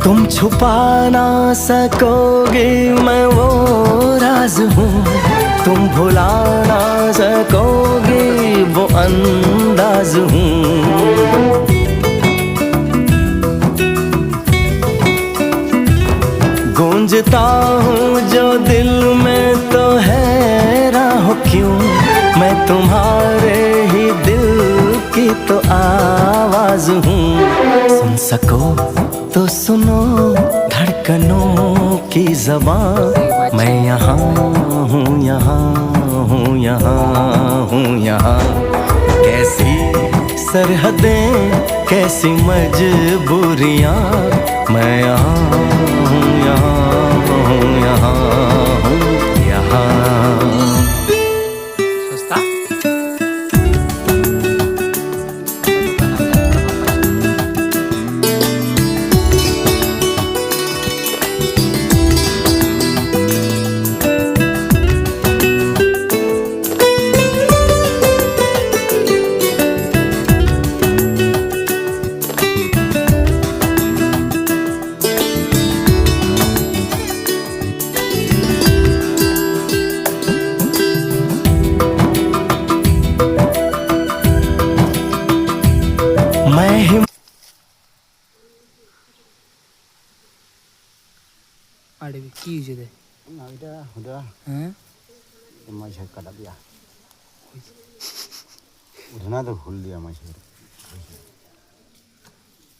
तुम छुपा ना सकोगे मैं वो राज हूँ, तुम भुला ना सकोगे वो अंदाज हूँ। गूंजता हूँ जो दिल में तो हैरान हो क्यों, मैं तुम्हारे ही दिल की तो आवाज हूँ। सुन सको तो सुनो धड़कनों की ज़बान, मैं यहाँ हूँ, यहाँ हूँ, यहाँ हूँ, यहाँ। कैसी सरहदें कैसी मजबूरियाँ, मैं यहाँ हूँ, यहाँ हूँ, यहाँ हूँ, यहाँ। আরে কি হয়েছে রে? না এটা হুদা হ্যাঁ মাছ কাটা দিয়া উঠে না তো ভুল দিয়া মাছ।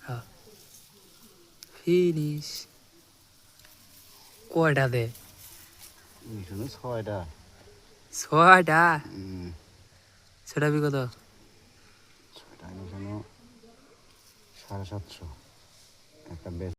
হ্যাঁ ফিনিশ। কয়টা দে? মিশনে ছয়টা। ছয়টা? সেটা বি কত? ছয়টা মিশনে 750 একটা বেশ।